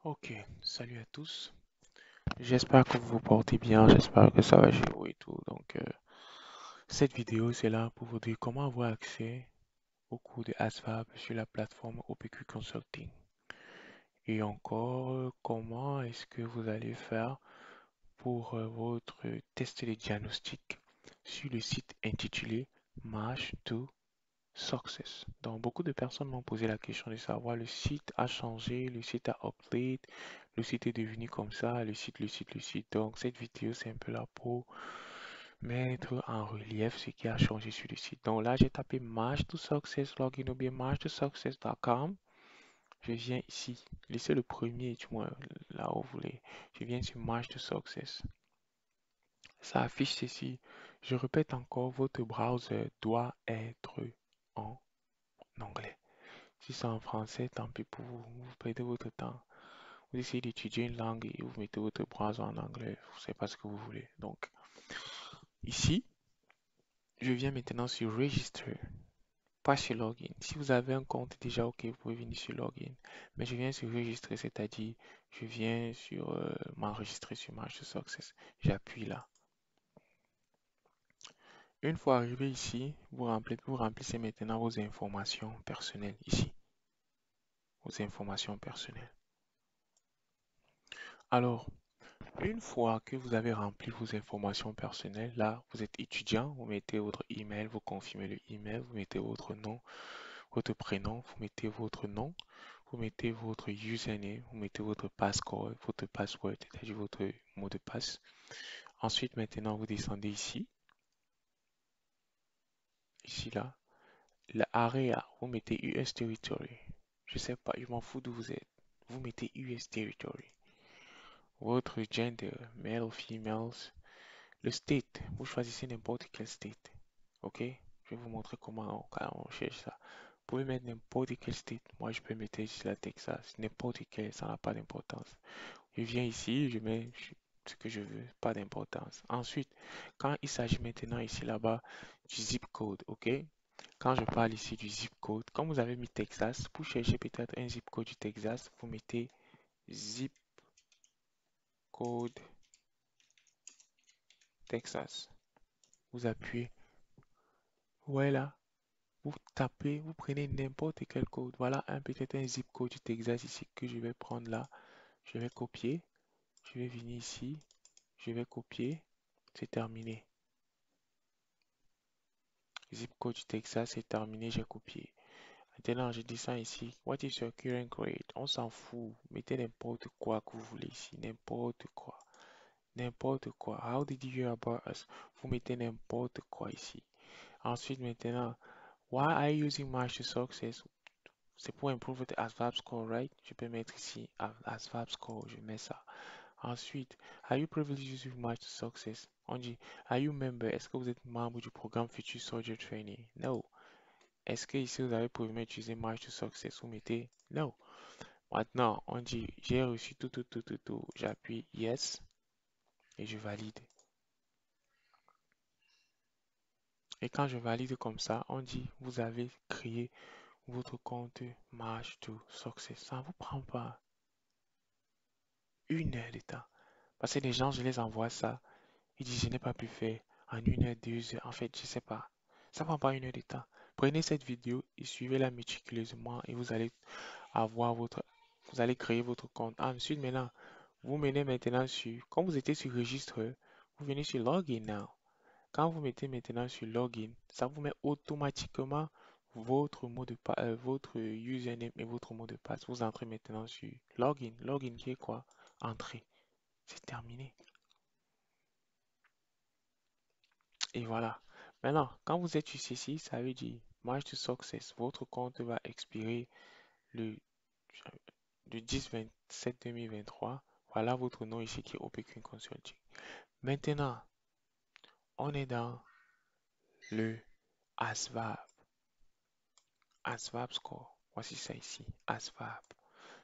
Ok, salut à tous. J'espère que vous vous portez bien, j'espère que ça va chez vous et tout. Cette vidéo, c'est là pour vous dire comment avoir accès au cours de ASVAB sur la plateforme OPQ Consulting. Et encore, comment est-ce que vous allez faire pour votre test de diagnostic sur le site intitulé March to Success. Donc, beaucoup de personnes m'ont posé la question de savoir le site a changé, le site a update, le site est devenu comme ça, le site. Donc, cette vidéo, c'est un peu là pour mettre en relief ce qui a changé sur le site. Donc là, j'ai tapé March to Success login ou bien marchtosuccess.com. Je viens ici. Laissez le premier, du moins, là où vous voulez. Je viens sur March to Success. Ça affiche ceci. Je répète encore, votre browser doit être en anglais. Si c'est en français, tant pis pour vous. Vous perdez votre temps. Vous essayez d'étudier une langue et vous mettez votre browser en anglais. Vous savez pas ce que vous voulez. Donc, ici, je viens maintenant sur Register, pas sur Login. Si vous avez un compte déjà, ok, vous pouvez venir sur Login. Mais je viens sur Register, c'est-à-dire, je viens sur m'enregistrer sur March to Success. J'appuie là. Une fois arrivé ici, vous remplissez maintenant vos informations personnelles ici. Vos informations personnelles. Alors, une fois que vous avez rempli vos informations personnelles, là, vous êtes étudiant, vous mettez votre email, vous confirmez le email, vous mettez votre nom, votre prénom, vous mettez votre nom, vous mettez votre username, vous mettez votre passcode, votre password, c'est-à-dire votre mot de passe. Ensuite, maintenant, vous descendez ici, ici là, l'area, vous mettez US Territory. Je sais pas, je m'en fous d'où vous êtes. Vous mettez US Territory. Votre gender, male ou females. Le state, vous choisissez n'importe quel state. Ok? Je vais vous montrer comment on cherche ça. Vous pouvez mettre n'importe quel state. Moi, je peux mettre ici la Texas. N'importe quel, ça n'a pas d'importance. Je viens ici, je mets ce que je veux, pas d'importance. Ensuite, quand il s'agit maintenant ici là-bas du zip code, ok? Quand je parle ici du zip code, comme vous avez mis Texas, pour chercher peut-être un zip code du Texas, vous mettez zip code Texas. Vous appuyez. Voilà. Vous tapez, vous prenez n'importe quel code. Voilà peut-être un zip code du Texas ici que je vais prendre là. Je vais copier. Je vais venir ici. Je vais copier. C'est terminé. Zip code du Texas, c'est terminé. J'ai copié. Maintenant, je descends ici. What is your current grade? On s'en fout. Mettez n'importe quoi que vous voulez ici. N'importe quoi. N'importe quoi. How did you hear about us? Vous mettez n'importe quoi ici. Ensuite, maintenant, why are you using March to Success? C'est pour improve votre ASVAB score, right? Je peux mettre ici ASVAB score, je mets ça. Ensuite, are you privileged using March to Success? On dit, are you member? Est-ce que vous êtes membre du programme Future Soldier Training? No. Est-ce que ici vous avez prévu d'utiliser March to Success? Vous mettez no. Maintenant, on dit, j'ai reçu tout. J'appuie yes et je valide. Et quand je valide comme ça, on dit, vous avez créé votre compte March to Success. Ça ne vous prend pas 1 heure de temps. Parce que les gens, je les envoie ça. Ils disent, je n'ai pas pu faire en 1 heure, 2 heures. En fait, je sais pas. Ça prend pas 1 heure de temps. Prenez cette vidéo et suivez-la méticuleusement et vous allez avoir vous allez créer votre compte. Ensuite, maintenant, vous menez maintenant sur, quand vous étiez sur registre, vous venez sur Login Now. Quand vous mettez maintenant sur Login, ça vous met automatiquement votre mot de passe, votre username et votre mot de passe. Vous entrez maintenant sur Login. Login qui est quoi? Entrée. C'est terminé. Et voilà. Maintenant, quand vous êtes sur ceci, ça veut dire March to Success. Votre compte va expirer le, le 10-27-2023. Voilà votre nom ici qui est OPQ Consulting. Maintenant, on est dans le ASVAB. ASVAB score. Voici ça ici. ASVAB.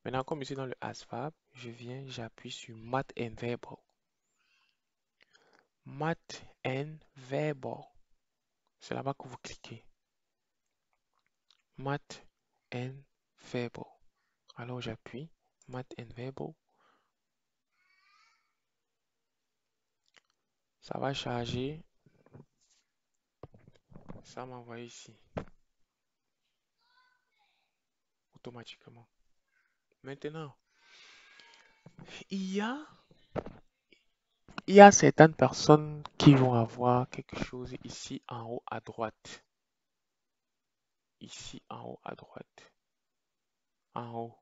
Maintenant, comme je suis dans le ASVAB, je viens, j'appuie sur Math and Verbal. Math and Verbal. C'est là-bas que vous cliquez. Math and Verbal. Alors j'appuie. Math and Verbal. Ça va charger. Ça m'envoie ici automatiquement. Maintenant, il y a, il y a certaines personnes qui vont avoir quelque chose ici en haut à droite. Ici en haut à droite. En haut.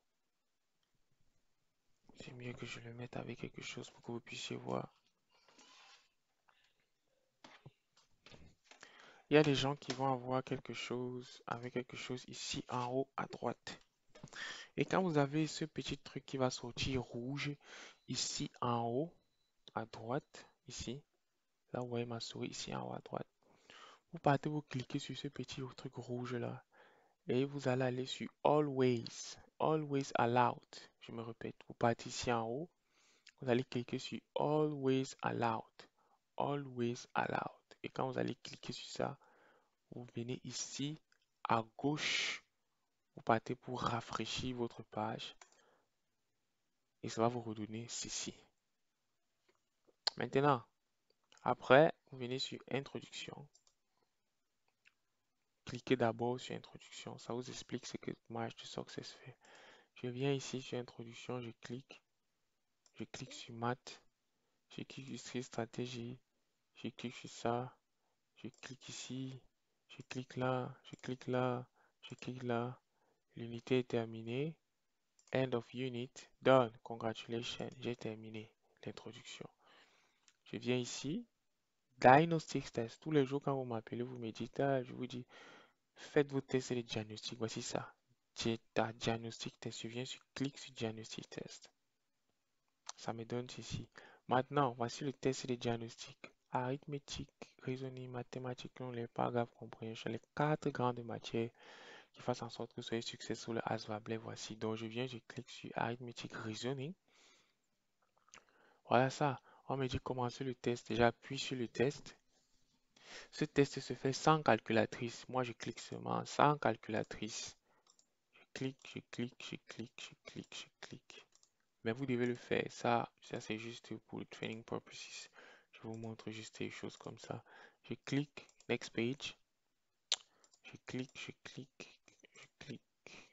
C'est mieux que je le mette avec quelque chose pour que vous puissiez voir. Il y a des gens qui vont avoir quelque chose avec quelque chose ici en haut à droite. Et quand vous avez ce petit truc qui va sortir rouge ici en haut à droite, ici, là vous voyez ma souris ici en haut à droite, vous partez, vous cliquez sur ce petit truc rouge là et vous allez aller sur Always, Always Allowed. Je me répète, vous partez ici en haut, vous allez cliquer sur Always Allowed, Always Allowed. Et quand vous allez cliquer sur ça, vous venez ici à gauche, vous partez pour rafraîchir votre page et ça va vous redonner ceci. Maintenant, après, vous venez sur Introduction. Cliquez d'abord sur Introduction. Ça vous explique ce que March to Success fait. Je viens ici sur Introduction, je clique sur Math, je clique sur Stratégie, je clique sur ça, je clique ici, je clique là, je clique là, je clique là. L'unité est terminée. End of unit, done. Congratulations, j'ai terminé l'introduction. Je viens ici, Diagnostic Test. Tous les jours, quand vous m'appelez, vous me dites, ah, je vous dis, faites vos tests et les diagnostics. Voici ça. J'ai ta diagnostic test. Je viens sur clic sur diagnostic test. Ça me donne ceci. Maintenant, voici le test et les diagnostics. Arithmétique, raisonnement, mathématiques, les paragraphes, compréhension, les 4 grandes matières qui fassent en sorte que vous soyez successful as Vabler. Voici. Donc, je viens, je clique sur arithmétique, reasoning. Voilà ça. On me dit commencer le test. J'appuie sur le test. Ce test se fait sans calculatrice. Moi, je clique seulement sans calculatrice. Je clique, je clique, je clique, je clique, je clique. Mais vous devez le faire. Ça c'est juste pour le training purposes. Je vous montre juste des choses comme ça. Je clique, next page. Je clique, je clique, je clique,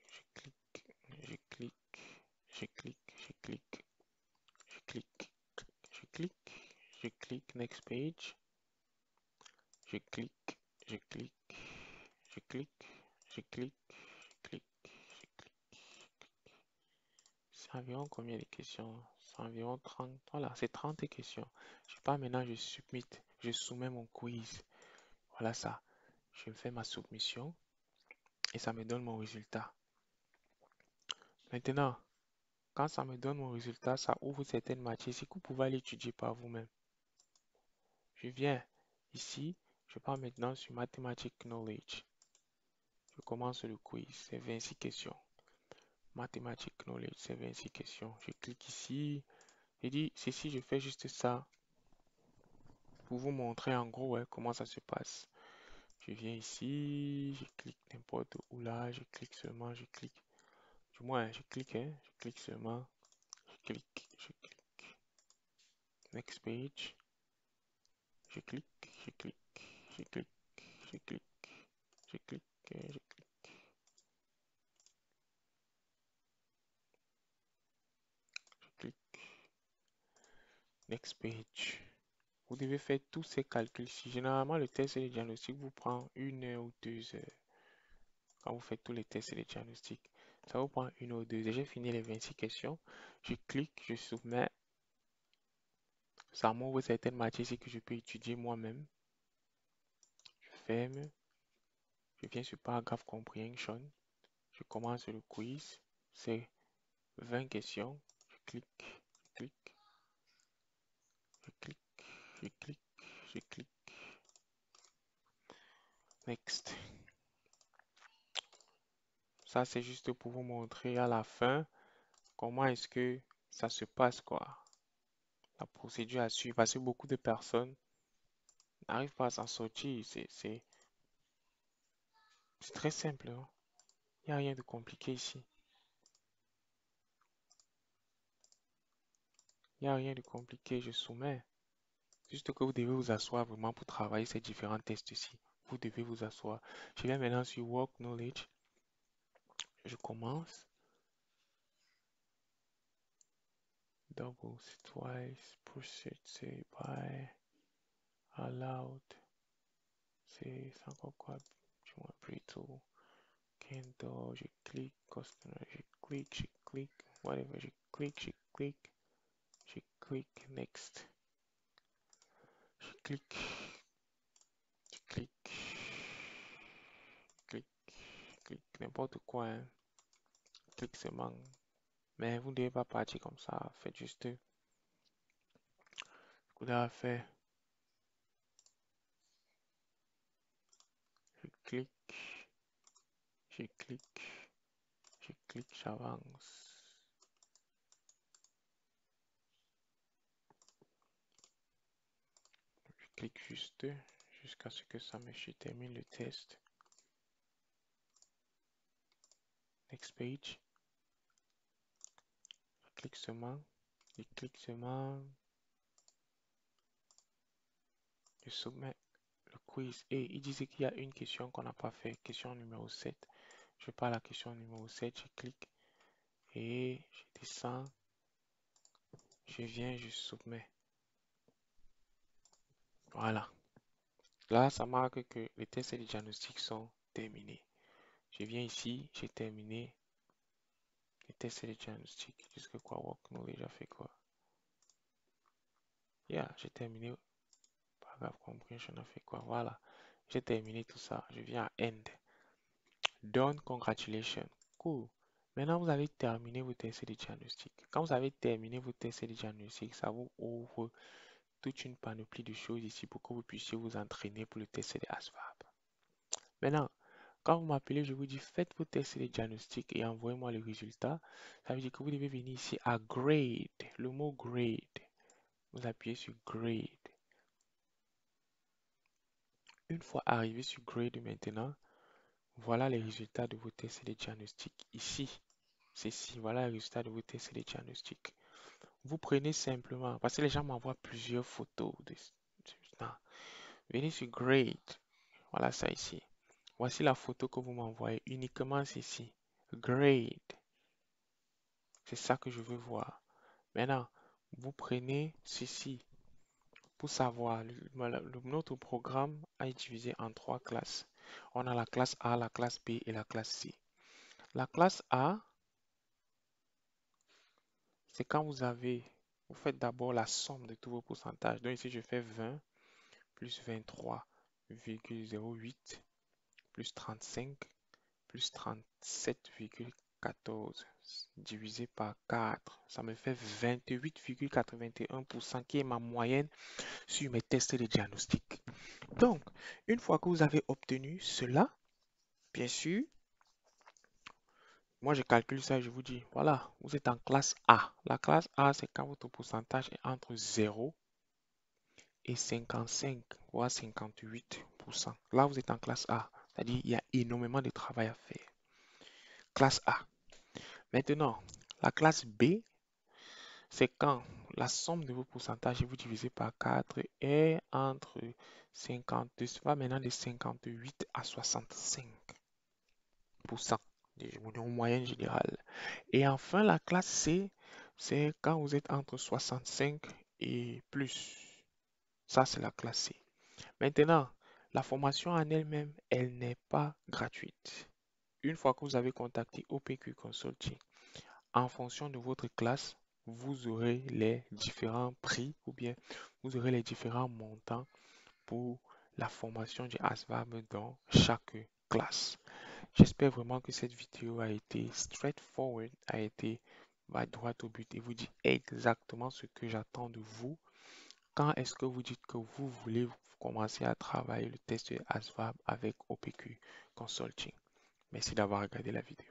je clique, je clique, je clique, je clique, je clique, je clique, je clique, next page. Je clique, je clique, je clique, je clique, je clique, je clique. C'est environ combien de questions? C'est environ 30. Voilà, c'est 30 questions. Je pars maintenant, je soumets mon quiz. Voilà ça. Je fais ma soumission et ça me donne mon résultat. Maintenant, quand ça me donne mon résultat, ça ouvre certaines matières. C'est que vous pouvez aller étudier par vous-même. Je viens ici, je pars maintenant sur Mathematics Knowledge. Je commence le quiz, c'est 26 questions. Mathematics Knowledge, c'est 26 questions. Je clique ici. Je dis, ceci, je fais juste ça pour vous montrer en gros comment ça se passe. Je viens ici, je clique n'importe où là, je clique seulement, je clique. Du moins, je clique, je clique seulement, je clique, je clique. Next page. Je clique, je clique, je clique, je clique, je clique, je clique, je clique. Next page. Vous devez faire tous ces calculs-ci. Généralement, le test et le diagnostic vous prend 1 heure ou 2 heures. Quand vous faites tous les tests et les diagnostics, ça vous prend 1 ou 2 heures. J'ai fini les 26 questions. Je clique, je soumets. Ça m'ouvre certaines matières ici que je peux étudier moi-même. Je ferme. Je viens sur paragraphe comprehension. Je commence le quiz. C'est 20 questions. Je clique, je clique, je clique, je clique, je clique. Next. Ça, c'est juste pour vous montrer à la fin comment est-ce que ça se passe, quoi. La procédure à suivre. Parce que beaucoup de personnes n'arrivent pas à s'en sortir. C'est très simple, hein. Il n'y a rien de compliqué ici. Il n'y a rien de compliqué, je soumets. Juste que vous devez vous asseoir vraiment pour travailler ces différents tests-ci. Vous devez vous asseoir. Je viens maintenant sur Work Knowledge. Je commence. Double, twice, proceed, say by, allowed. C'est encore quoi? Je vois plus tout. Kindle, je clique, customer, je clique, whatever, je clique, next. Je clique, clique, clique, clique, n'importe quoi, hein. Clique seulement. Mais vous ne devez pas partir comme ça. Faites juste ce que vous avez à faire. Je clique, je clique, je clique, j'avance. Je clique juste jusqu'à ce que ça me termine le test. Next page. Je clique seulement. Je clique seulement. Je soumets le quiz. Et il disait qu'il y a une question qu'on n'a pas fait. Question numéro 7. Je pars à la question numéro 7. Je clique. Et je descends. Je viens, je soumets. Voilà. Là, ça marque que les tests et les diagnostics sont terminés. Je viens ici, j'ai terminé les tests et les diagnostics. Jusque quoi, work knowledge a fait quoi? Yeah, j'ai terminé. Paragraph comprehension a fait quoi? Voilà. J'ai terminé tout ça. Je viens à end. Done, congratulations. Cool. Maintenant, vous avez terminé vos tests et les diagnostics. Quand vous avez terminé vos tests et les diagnostics, ça vous ouvre toute une panoplie de choses ici pour que vous puissiez vous entraîner pour le test et les ASVAB. Maintenant, quand vous m'appelez, je vous dis faites vos tests et les diagnostics et envoyez-moi les résultats. Ça veut dire que vous devez venir ici à grade, le mot grade. Vous appuyez sur grade. Une fois arrivé sur grade maintenant, voilà les résultats de vos tests et les diagnostics ici. C'est ici, voilà les résultats de vos tests et les diagnostics. Vous prenez simplement, parce que les gens m'envoient plusieurs photos. Non. Venez sur grade. Voilà ça ici. Voici la photo que vous m'envoyez. Uniquement ici. Grade. C'est ça que je veux voir. Maintenant, vous prenez ceci pour savoir. Notre programme est divisé en trois classes. On a la classe A, la classe B et la classe C. La classe A, c'est quand vous faites d'abord la somme de tous vos pourcentages. Donc ici, je fais 20 plus 23,08 plus 35 plus 37,14 divisé par 4. Ça me fait 28,81% qui est ma moyenne sur mes tests de diagnostic. Donc, une fois que vous avez obtenu cela, bien sûr, moi je calcule ça et je vous dis, voilà, vous êtes en classe A. La classe A, c'est quand votre pourcentage est entre 0 et 55, voire 58%. Là, vous êtes en classe A. C'est-à-dire, il y a énormément de travail à faire. Classe A. Maintenant, la classe B, c'est quand la somme de vos pourcentages, vous divisez par 4, est entre 52, ça va maintenant de 58 à 65% en moyenne générale. Et enfin, la classe C, c'est quand vous êtes entre 65 et plus. Ça, c'est la classe C. Maintenant, la formation en elle-même, elle n'est pas gratuite. Une fois que vous avez contacté OPQ Consulting, en fonction de votre classe, vous aurez les différents prix ou bien vous aurez les différents montants pour la formation du ASVAB dans chaque classe. J'espère vraiment que cette vidéo a été straightforward, a été droit au but et vous dit exactement ce que j'attends de vous. Quand est-ce que vous dites que vous voulez commencer à travailler le test de ASVAB avec OPQ Consulting? Merci d'avoir regardé la vidéo.